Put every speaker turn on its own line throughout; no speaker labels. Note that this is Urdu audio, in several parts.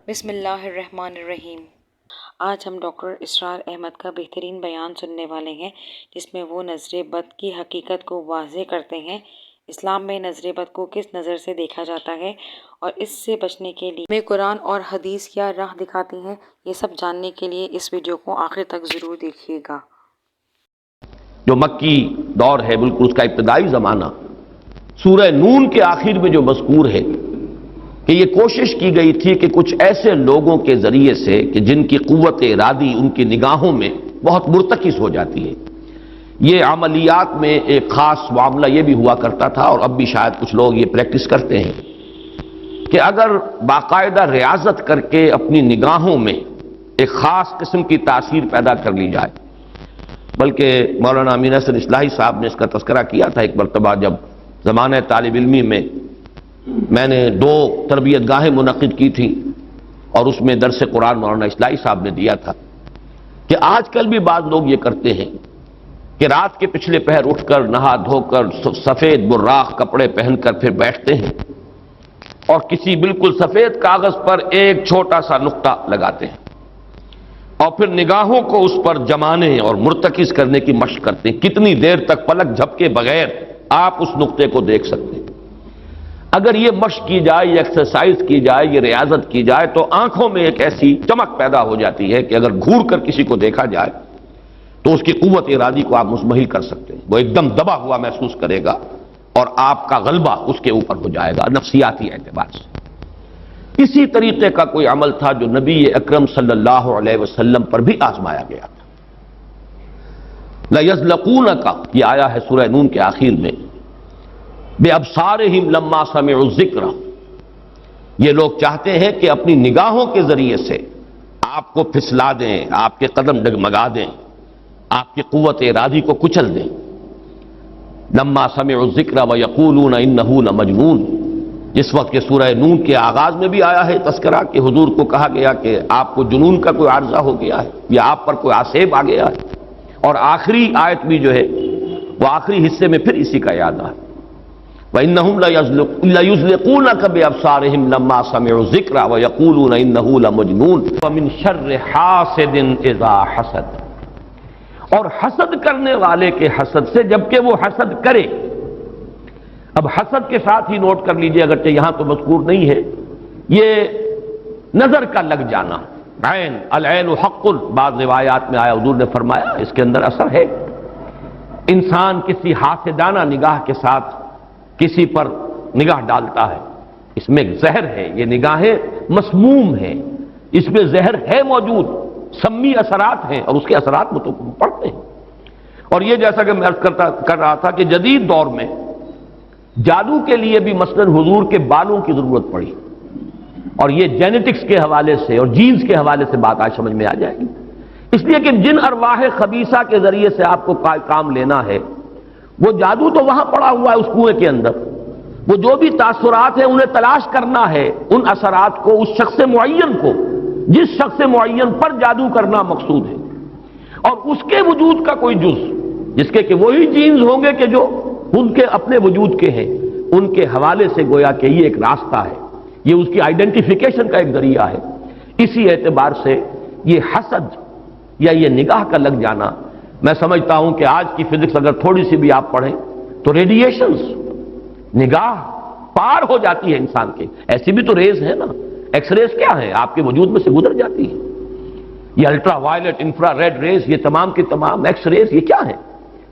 بسم اللہ الرحمن الرحیم۔ آج ہم ڈاکٹر اسرار احمد کا بہترین بیان سننے والے ہیں، جس میں وہ نظر بد کی حقیقت کو واضح کرتے ہیں۔ اسلام میں نظر بد کو کس نظر سے دیکھا جاتا ہے اور اس سے بچنے کے لیے ہمیں قرآن اور حدیث کیا راہ دکھاتی ہیں، یہ سب جاننے کے لیے اس ویڈیو کو آخر تک ضرور دیکھیے گا۔
جو مکی دور ہے، بالکل اس کا ابتدائی زمانہ، سورہ نون کے آخر میں جو مذکور ہے کہ یہ کوشش کی گئی تھی کہ کچھ ایسے لوگوں کے ذریعے سے کہ جن کی قوت ارادی ان کی نگاہوں میں بہت مرتکز ہو جاتی ہے، یہ عملیات میں ایک خاص معاملہ یہ بھی ہوا کرتا تھا، اور اب بھی شاید کچھ لوگ یہ پریکٹس کرتے ہیں کہ اگر باقاعدہ ریاضت کر کے اپنی نگاہوں میں ایک خاص قسم کی تاثیر پیدا کر لی جائے، بلکہ مولانا امین حسن اصلاحی صاحب نے اس کا تذکرہ کیا تھا ایک مرتبہ جب زمانہ طالب علمی میں نے 2 تربیت گاہیں منعقد کی تھیں، اور اس میں درس قرآن مولانا اصلاحی صاحب نے دیا تھا کہ آج کل بھی بعض لوگ یہ کرتے ہیں کہ رات کے پچھلے پہر اٹھ کر نہا دھو کر سفید براق کپڑے پہن کر پھر بیٹھتے ہیں اور کسی بالکل سفید کاغذ پر ایک چھوٹا سا نقطہ لگاتے ہیں اور پھر نگاہوں کو اس پر جمانے اور مرتکز کرنے کی مشق کرتے ہیں۔ کتنی دیر تک پلک جھپکے بغیر آپ اس نقطے کو دیکھ سکتے ہیں۔ اگر یہ مشق کی جائے، یہ ایکسرسائز کی جائے، یہ ریاضت کی جائے تو آنکھوں میں ایک ایسی چمک پیدا ہو جاتی ہے کہ اگر گھور کر کسی کو دیکھا جائے تو اس کی قوت ارادی کو آپ مزمحل کر سکتے ہیں، وہ ایک دم دبا ہوا محسوس کرے گا اور آپ کا غلبہ اس کے اوپر ہو جائے گا نفسیاتی اعتبار سے۔ اسی طریقے کا کوئی عمل تھا جو نبی اکرم صلی اللہ علیہ وسلم پر بھی آزمایا گیا تھا۔ لَيَزْلَقُونَكَ یہ آیا ہے سورہ نون کے آخر میں، بِأَبْصَارِهِمْ لَمَّا سَمِعُوا الذِّكْرَ، یہ لوگ چاہتے ہیں کہ اپنی نگاہوں کے ذریعے سے آپ کو پھسلا دیں، آپ کے قدم ڈگمگا دیں، آپ کی قوت ارادی کو کچل دیں۔ لَمَّا سَمِعُوا الذِّكْرَ وَيَقُولُونَ إِنَّهُ لَمَجْنُونَ، جس وقت کہ سورہ نون کے آغاز میں بھی آیا ہے تذکرہ کہ حضور کو کہا گیا کہ آپ کو جنون کا کوئی عارضہ ہو گیا ہے یا آپ پر کوئی آسیب آ گیا ہے، اور آخری آیت بھی جو ہے وہ آخری حصے میں پھر اسی کا یاد آیا، وَإِنَّهُمْ لَيُزْلِقُونَكَ بِأَبْصَارِهِمْ لَمَّا سَمِعُوا الذِّكْرَ وَيَقُولُونَ إِنَّهُ لَمَجْنُونٌ وَمِن شَرِّ حَاسِدٍ إِذَا حَسَدَ، اور حسد کرنے والے کے حسد سے جبکہ وہ حسد کرے۔ اب حسد کے ساتھ ہی نوٹ کر لیجئے، اگرچہ یہاں تو مذکور نہیں ہے، یہ نظر کا لگ جانا، عین العین حق، بعض روایات میں آیا حضور نے فرمایا اس کے اندر اثر ہے۔ انسان کسی حاسدانہ نگاہ کے ساتھ کسی پر نگاہ ڈالتا ہے، اس میں ایک زہر ہے، یہ نگاہیں مسموم ہیں، اس میں زہر ہے موجود، سمی اثرات ہیں اور اس کے اثرات میں تو پڑتے ہیں۔ اور یہ جیسا کہ میں عرض کر رہا تھا کہ جدید دور میں جادو کے لیے بھی مثلاً حضور کے بالوں کی ضرورت پڑی، اور یہ جینیٹکس کے حوالے سے اور جینز کے حوالے سے بات آج سمجھ میں آ جائے گی، اس لیے کہ جن ارواح خبیثہ کے ذریعے سے آپ کو کام لینا ہے، وہ جادو تو وہاں پڑا ہوا ہے اس کنویں کے اندر، وہ جو بھی تاثرات ہیں انہیں تلاش کرنا ہے، ان اثرات کو اس شخص معین کو، جس شخص معین پر جادو کرنا مقصود ہے، اور اس کے وجود کا کوئی جز جس کے کہ وہی جینز ہوں گے کہ جو ان کے اپنے وجود کے ہیں، ان کے حوالے سے گویا کہ یہ ایک راستہ ہے، یہ اس کی آئیڈینٹیفیکیشن کا ایک ذریعہ ہے۔ اسی اعتبار سے یہ حسد یا یہ نگاہ کا لگ جانا، میں سمجھتا ہوں کہ آج کی فزکس اگر تھوڑی سی بھی آپ پڑھیں تو ریڈیشنز نگاہ پار ہو جاتی ہے انسان کے، ایسی بھی تو ریز ہے نا، ایکس ریز کیا ہے، آپ کے وجود میں سے گزر جاتی ہے، یہ ultraviolet infrared rays, یہ تمام کی تمام ایکس ریز، یہ کیا ہے،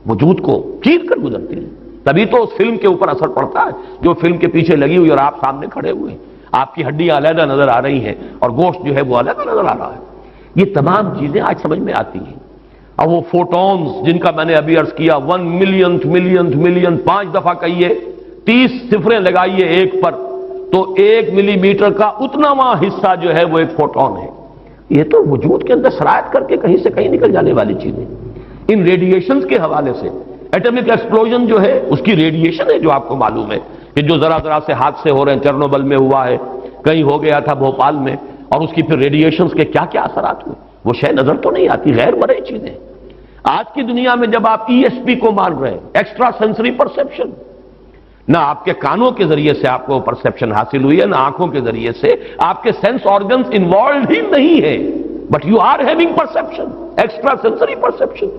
وجود کو چیر کر گزرتی ہے، تبھی تو اس فلم کے اوپر اثر پڑتا ہے جو فلم کے پیچھے لگی ہوئی اور آپ سامنے کھڑے ہوئے ہیں، آپ کی ہڈیاں علیحدہ نظر آ رہی ہیں اور گوشت جو ہے وہ علیحدہ نظر آ رہا ہے، یہ تمام چیزیں آج سمجھ میں آتی ہیں۔ اور وہ فوٹونز جن کا میں نے ابھی عرض کیا 1 ملین 5 دفعہ کہیے، 30 صفریں لگائیے ایک پر تو 1 ملی میٹر کا اتناواں حصہ جو ہے وہ ایک فوٹون ہے، یہ تو وجود کے اندر سرایت کر کے کہیں سے کہیں نکل جانے والی چیزیں۔ ان ریڈیشنز کے حوالے سے ایٹمک ایکسپلوژن جو ہے اس کی ریڈیشن ہے جو آپ کو معلوم ہے کہ جو ذرا ذرا سے حادثے ہو رہے ہیں، چرنوبل میں ہوا ہے، کہیں ہو گیا تھا بھوپال میں، اور اس کی پھر ریڈیشنز کے کیا کیا اثرات ہوئے، وہ شے نظر تو نہیں آتی، غیر مرئی چیزیں۔ آج کی دنیا میں جب آپ ESP کو مان رہے ہیں، ایکسٹرا سینسری پرسیپشن، نہ آپ کے کانوں کے ذریعے سے آپ کو پرسیپشن حاصل ہوئی ہے، نہ آنکھوں کے ذریعے سے، آپ کے سینس آرگنز انوالوڈ ہی نہیں ہے، but you are having perception, extrasensory perception.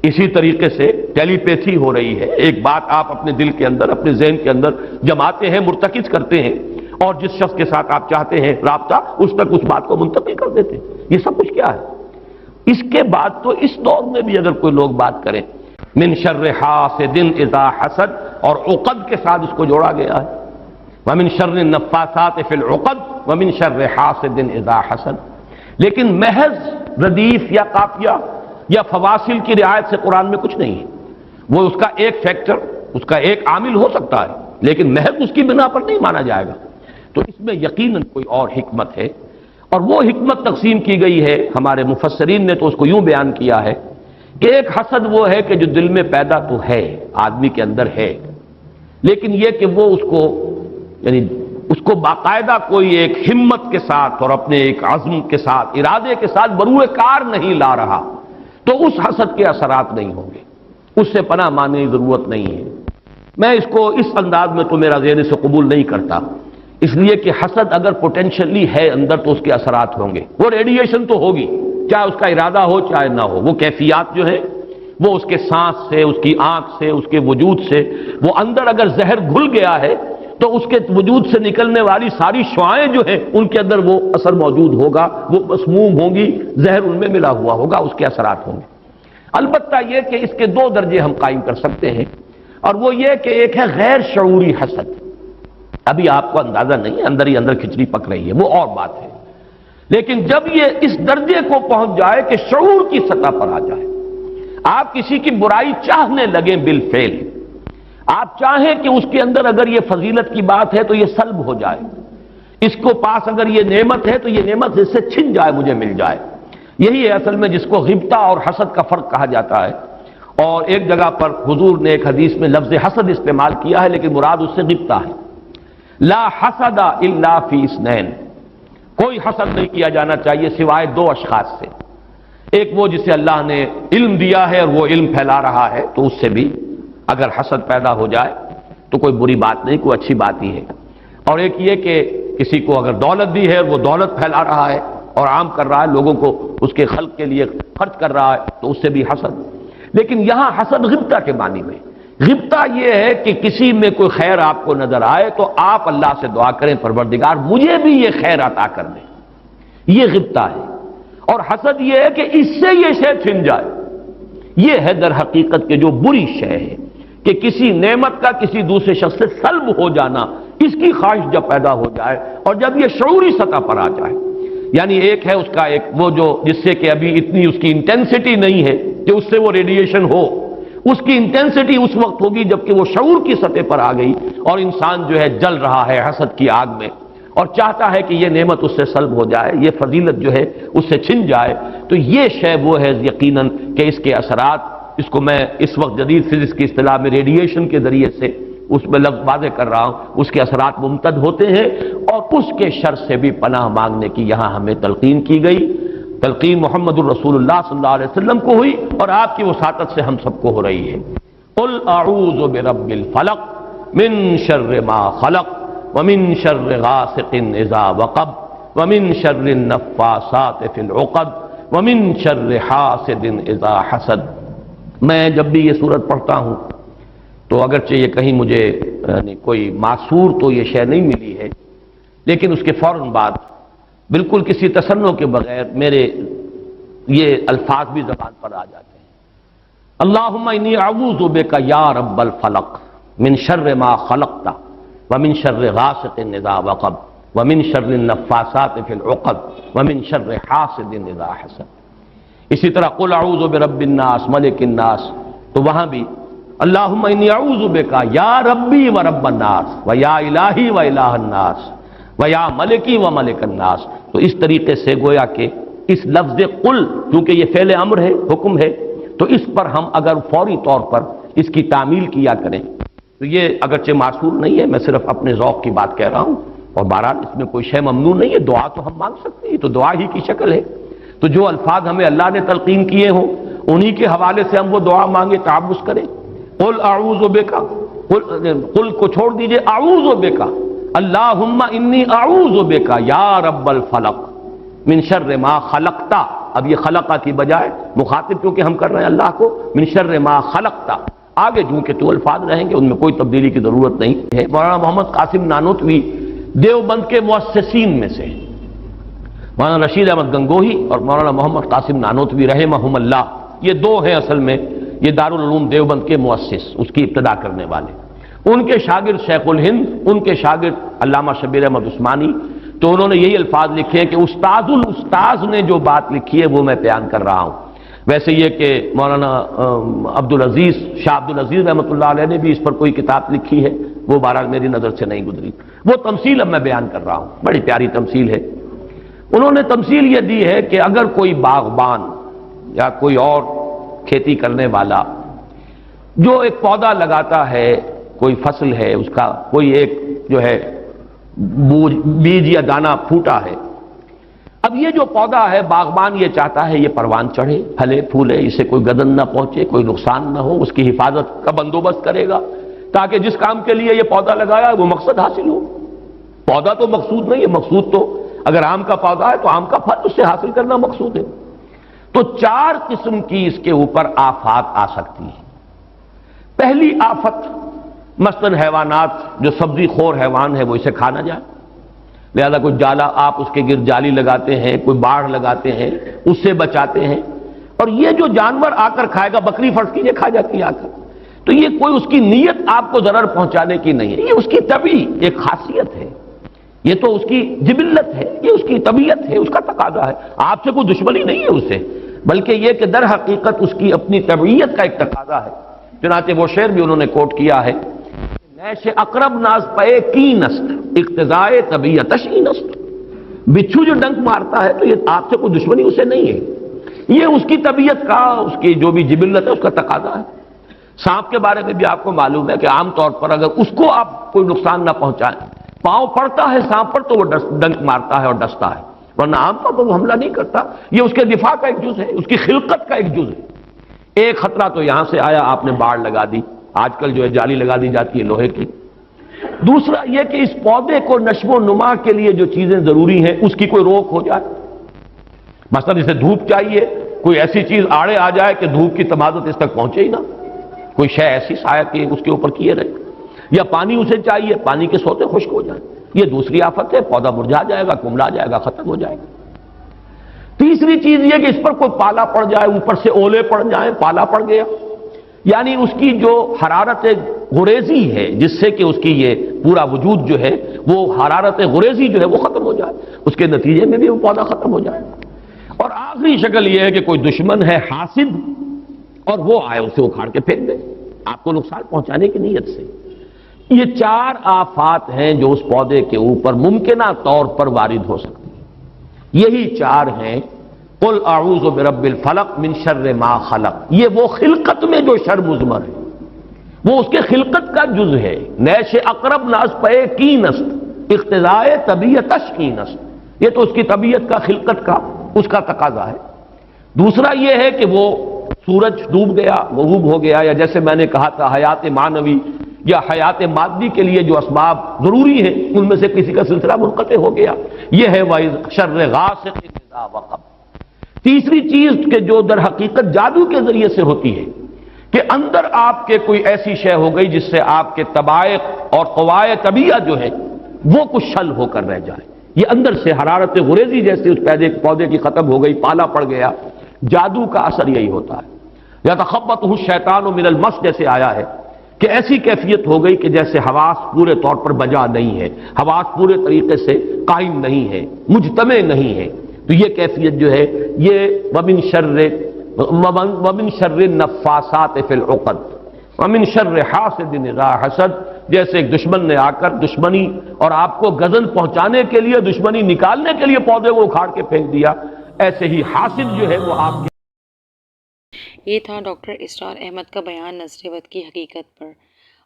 اسی طریقے سے ٹیلی پیتھی ہو رہی ہے، ایک بات آپ اپنے دل کے اندر، اپنے ذہن کے اندر جماتے ہیں، مرتکز کرتے ہیں، اور جس شخص کے ساتھ آپ چاہتے ہیں رابطہ، اس تک اس بات کو منتقل کر دیتے ہیں۔ یہ سب کچھ کیا ہے؟ اس کے بعد تو اس دور میں بھی اگر کوئی لوگ بات کریں، من شر حاسد اذا حسد، اور عقد کے ساتھ اس کو جوڑا گیا ہے، ومن شر النفاثات فی العقد ومن شر حاسد اذا حسد۔ لیکن محض ردیف یا قافیہ یا فواصل کی رعایت سے قرآن میں کچھ نہیں ہے، وہ اس کا ایک فیکٹر، اس کا ایک عامل ہو سکتا ہے، لیکن محض اس کی بنا پر نہیں مانا جائے گا۔ تو اس میں یقیناً کوئی اور حکمت ہے، اور وہ حکمت تقسیم کی گئی ہے۔ ہمارے مفسرین نے تو اس کو یوں بیان کیا ہے کہ ایک حسد وہ ہے کہ جو دل میں پیدا تو ہے، آدمی کے اندر ہے، لیکن یہ کہ وہ اس کو، یعنی اس کو باقاعدہ کوئی ایک ہمت کے ساتھ اور اپنے ایک عزم کے ساتھ، ارادے کے ساتھ بروئے کار نہیں لا رہا، تو اس حسد کے اثرات نہیں ہوں گے، اس سے پناہ مانگنے کی ضرورت نہیں ہے۔ میں اس کو اس انداز میں تو میرا ذہن سے قبول نہیں کرتا، اس لیے کہ حسد اگر پوٹینشلی ہے اندر تو اس کے اثرات ہوں گے، وہ ریڈیشن تو ہوگی، چاہے اس کا ارادہ ہو چاہے نہ ہو، وہ کیفیات جو ہے وہ اس کے سانس سے، اس کی آنکھ سے، اس کے وجود سے، وہ اندر اگر زہر گھل گیا ہے تو اس کے وجود سے نکلنے والی ساری شعاعیں جو ہیں ان کے اندر وہ اثر موجود ہوگا، وہ مسموم ہوں گی، زہر ان میں ملا ہوا ہوگا، اس کے اثرات ہوں گے۔ البتہ یہ کہ اس کے دو درجے ہم قائم کر سکتے ہیں، اور وہ یہ کہ ایک ہے غیر شعوری حسد، ابھی آپ کو اندازہ نہیں ہے، اندر ہی اندر کھچڑی پک رہی ہے، وہ اور بات ہے، لیکن جب یہ اس درجے کو پہنچ جائے کہ شعور کی سطح پر آ جائے، آپ کسی کی برائی چاہنے لگیں بالفعل، آپ چاہیں کہ اس کے اندر اگر یہ فضیلت کی بات ہے تو یہ سلب ہو جائے، اس کو پاس اگر یہ نعمت ہے تو یہ نعمت اس سے چھن جائے، مجھے مل جائے، یہی ہے اصل میں جس کو غبطہ اور حسد کا فرق کہا جاتا ہے۔ اور ایک جگہ پر حضور نے ایک حدیث میں لفظ حسد استعمال کیا ہے، لیکن مراد اس سے غبطہ ہے۔ لا حسد الا فی اثنین، کوئی حسد نہیں کیا جانا چاہیے سوائے دو اشخاص سے، ایک وہ جسے اللہ نے علم دیا ہے اور وہ علم پھیلا رہا ہے، تو اس سے بھی اگر حسد پیدا ہو جائے تو کوئی بری بات نہیں، کوئی اچھی بات ہی ہے، اور ایک یہ کہ کسی کو اگر دولت دی ہے اور وہ دولت پھیلا رہا ہے اور عام کر رہا ہے، لوگوں کو اس کے خلق کے لیے خرچ کر رہا ہے، تو اس سے بھی حسد۔ لیکن یہاں حسد غبطہ کے معنی میں، غبطہ یہ ہے کہ کسی میں کوئی خیر آپ کو نظر آئے تو آپ اللہ سے دعا کریں پروردگار مجھے بھی یہ خیر عطا کر دے، یہ غبطہ ہے۔ اور حسد یہ ہے کہ اس سے یہ شے چھن جائے، یہ ہے در حقیقت کہ جو بری شے ہے کہ کسی نعمت کا کسی دوسرے شخص سے سلب ہو جانا، اس کی خواہش جب پیدا ہو جائے اور جب یہ شعوری سطح پر آ جائے، یعنی ایک ہے اس کا ایک وہ جو جس سے کہ ابھی اتنی اس کی انٹینسٹی نہیں ہے کہ اس سے وہ ریڈیشن ہو، اس کی انٹینسٹی اس وقت ہوگی جبکہ وہ شعور کی سطح پر آ گئی اور انسان جو ہے جل رہا ہے حسد کی آگ میں اور چاہتا ہے کہ یہ نعمت اس سے سلب ہو جائے، یہ فضیلت جو ہے اس سے چھن جائے، تو یہ شے وہ ہے یقیناً کہ اس کے اثرات، اس کو میں اس وقت جدید فزکس کی اصطلاح میں ریڈیشن کے ذریعے سے اس میں لفظ واضح کر رہا ہوں، اس کے اثرات ممتد ہوتے ہیں، اور اس کے شر سے بھی پناہ مانگنے کی یہاں ہمیں تلقین کی گئی۔ تلقین محمد الرسول اللہ صلی اللہ علیہ وسلم کو ہوئی اور آپ کی وساطت سے ہم سب کو ہو رہی ہے۔ قل اعوذ برب الفلق من شر ما خلق ومن شر غاسق اذا وقب ومن شر النفاثات فی العقد ومن شر حاسد اذا حسد۔ میں جب بھی یہ سورت پڑھتا ہوں تو اگرچہ یہ کہیں مجھے یعنی کوئی معصور تو یہ شے نہیں ملی ہے، لیکن اس کے فوراً بعد بالکل کسی تصنع کے بغیر میرے یہ الفاظ بھی زبان پر آ جاتے ہیں۔ اللہم انی اعوذ بک یا رب الفلق من شر ما خلقت ومن شر غاسق اذا وقب ومن شر النفاثات فی العقد ومن شر حاسد اذا حسد۔ اسی طرح قل اعوذ برب الناس ملک الناس، تو وہاں بھی اللہم انی اعوذ بک یا ربی و رب الناس و یا الہی و الہ الناس و یا ملکی و ملک الناس۔ تو اس طریقے سے گویا کہ اس لفظ قل کیونکہ یہ فعل امر ہے، حکم ہے، تو اس پر ہم اگر فوری طور پر اس کی تعمیل کیا کریں تو یہ اگرچہ معصور نہیں ہے، میں صرف اپنے ذوق کی بات کہہ رہا ہوں، اور بہرحال اس میں کوئی شے ممنوع نہیں ہے، دعا تو ہم مانگ سکتے ہیں، تو دعا ہی کی شکل ہے، تو جو الفاظ ہمیں اللہ نے تلقین کیے ہوں انہی کے حوالے سے ہم وہ دعا مانگے، تعوذ کریں۔ قل اعوذ بک، قل کو چھوڑ دیجئے، اعوذ بکا، اللہم انی اعوذ بکا یا رب الفلق من شر ما خلقتا. اب یہ خلقہ کی بجائے مخاطب کیونکہ ہم کر رہے ہیں اللہ کو، من شر ما خلقتا، آگے جو کہ تو الفاظ رہیں گے ان میں کوئی تبدیلی کی ضرورت نہیں ہے. مولانا محمد قاسم نانوتوی دیوبند کے مؤسسین میں سے، مولانا رشید احمد گنگوہی اور مولانا محمد قاسم نانوتوی رحمہم اللہ، یہ دو ہیں اصل میں یہ دارالعلوم دیوبند کے مؤسس، اس کی ابتدا کرنے والے. ان کے شاگرد شیخ الہند، ان کے شاگرد علامہ شبیر احمد عثمانی، تو انہوں نے یہی الفاظ لکھے ہیں کہ استاذ الاستاذ نے جو بات لکھی ہے وہ میں بیان کر رہا ہوں. ویسے یہ کہ مولانا عبدالعزیز شاہ عبدالعزیز رحمۃ اللہ علیہ نے بھی اس پر کوئی کتاب لکھی ہے، وہ بہرحال میری نظر سے نہیں گزری. وہ تمثیل اب میں بیان کر رہا ہوں، بڑی پیاری تمثیل ہے. انہوں نے تمثیل یہ دی ہے کہ اگر کوئی باغبان یا کوئی اور کھیتی کرنے والا جو ایک پودا لگاتا ہے، کوئی فصل ہے اس کا، کوئی ایک جو ہے بیج یا دانہ پھوٹا ہے، اب یہ جو پودا ہے باغبان یہ چاہتا ہے یہ پروان چڑھے، پھلے پھولے، اسے کوئی گدن نہ پہنچے، کوئی نقصان نہ ہو، اس کی حفاظت کا بندوبست کرے گا تاکہ جس کام کے لیے یہ پودا لگایا وہ مقصد حاصل ہو. پودا تو مقصود نہیں ہے، مقصود تو اگر آم کا پودا ہے تو آم کا پھل اس سے حاصل کرنا مقصود ہے. تو چار قسم کی اس کے اوپر آفات آ سکتی ہیں. پہلی آفت مثلاً حیوانات، جو سبزی خور حیوان ہے وہ اسے کھا نہ جائے، لہذا کوئی جالا آپ اس کے گرد جالی لگاتے ہیں، کوئی باڑ لگاتے ہیں، اس سے بچاتے ہیں. اور یہ جو جانور آ کر کھائے گا، بکری فرض کیجیے کھا جاتی ہے آ کر، تو یہ کوئی اس کی نیت آپ کو ضرر پہنچانے کی نہیں ہے، یہ اس کی طبعی ایک خاصیت ہے، یہ تو اس کی جبلت ہے، یہ اس کی طبیعت ہے، اس کا تقاضا ہے. آپ سے کوئی دشمنی نہیں ہے اس سے، بلکہ یہ کہ در حقیقت اس کی اپنی طبیعت کا ایک تقاضا ہے. چنانچہ وہ شعر بھی انہوں نے کوٹ کیا ہے، نیش اقرب ناز پے کی نست اقتضائے طبیعتش این است. بچھو جو ڈنک مارتا ہے تو یہ آپ سے کوئی دشمنی اسے نہیں ہے، یہ اس کی طبیعت کا، اس کی جو بھی جبلت ہے اس کا تقاضا ہے. سانپ کے بارے میں بھی آپ کو معلوم ہے کہ عام طور پر اگر اس کو آپ کوئی نقصان نہ پہنچائیں، پاؤں پڑتا ہے سانپ پر تو وہ ڈنک مارتا ہے اور ڈستا ہے، ورنہ عام طور پر وہ حملہ نہیں کرتا. یہ اس کے دفاع کا ایک جز ہے، اس کی خلقت کا ایک جز ہے. ایک خطرہ تو یہاں سے آیا، آپ نے باڑ لگا دی، آج کل جو ہے جالی لگا دی جاتی ہے لوہے کی. دوسرا یہ کہ اس پودے کو نشو و نما کے لیے جو چیزیں ضروری ہیں اس کی کوئی روک ہو جائے. مثلا اسے دھوپ چاہیے، کوئی ایسی چیز آڑے آ جائے کہ دھوپ کی تمازت اس تک پہنچے ہی نہ، کوئی شے ایسی سایہ کہ اس کے اوپر کیے رہے. یا پانی اسے چاہیے، پانی کے سوتے خشک ہو جائیں، یہ دوسری آفت ہے، پودا مرجھا جائے گا، کملا جائے گا، ختم ہو جائے گا. تیسری چیز یہ کہ اس پر کوئی پالا پڑ جائے، اوپر سے اولے پڑ جائیں، پالا پڑ گیا، یعنی اس کی جو حرارت غریزی ہے جس سے کہ اس کی یہ پورا وجود جو ہے وہ حرارت غریزی جو ہے وہ ختم ہو جائے، اس کے نتیجے میں بھی وہ پودا ختم ہو جائے. اور آخری شکل یہ ہے کہ کوئی دشمن ہے حاسد اور وہ آئے اسے اکھاڑ کے پھینک دے آپ کو نقصان پہنچانے کی نیت سے. یہ چار آفات ہیں جو اس پودے کے اوپر ممکنہ طور پر وارد ہو سکتی ہیں. یہی چار ہیں، قل اعوذ برب الفلق من شر ما خلق. یہ وہ خلقت میں جو شر مضمر ہے، وہ اس کے خلقت کا جز ہے. نیش اقرب ناز پے کی نست اقتضائے طبیعتش کی نست، یہ تو اس کی طبیعت کا، خلقت کا، اس کا تقاضا ہے. دوسرا یہ ہے کہ وہ سورج ڈوب گیا، غروب ہو گیا، یا جیسے میں نے کہا تھا حیات معنوی یا حیات مادی کے لیے جو اسباب ضروری ہیں ان میں سے کسی کا سلسلہ منقطع ہو گیا، یہ ہے وَإِذْ شَرِّ غَاسِقٍ إِذَا وَقَبَ. تیسری چیز کہ جو در حقیقت جادو کے ذریعے سے ہوتی ہے کہ اندر آپ کے کوئی ایسی شے ہو گئی جس سے آپ کے طبائع اور قوائے طبیعت جو ہے وہ کچھ شل ہو کر رہ جائے. یہ اندر سے حرارت غریزی جیسے اس پودے کی ختم ہو گئی، پالا پڑ گیا. جادو کا اثر یہی ہوتا ہے. یا تخبطہ الشیطان من المس جیسے آیا ہے کہ ایسی کیفیت ہو گئی کہ جیسے حواس پورے طور پر بجا نہیں ہے، حواس پورے طریقے سے قائم نہیں ہے، مجتمع نہیں ہے. تو یہ کیفیت جو ہے یہ ومن شر النفاثات فی العقد ومن شر حاسد اذا حسد، جیسے ایک دشمن نے آ کر دشمنی اور آپ کو غضب پہنچانے کے لیے، دشمنی نکالنے کے لیے پودے کو اکھاڑ کے پھینک دیا، ایسے ہی حاسد جو ہے وہ آپ کے.
یہ تھا ڈاکٹر اسرار احمد کا بیان نظر بد کی حقیقت پر.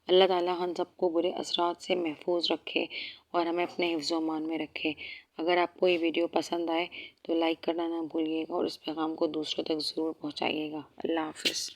اللہ تعالیٰ ہم سب کو برے اثرات سے محفوظ رکھے اور ہمیں اپنے حفظ و امان میں رکھے. اگر آپ کو یہ ویڈیو پسند آئے تو لائک کرنا نہ بھولیے گا اور اس پیغام کو دوسروں تک ضرور پہنچائیے گا. اللہ حافظ.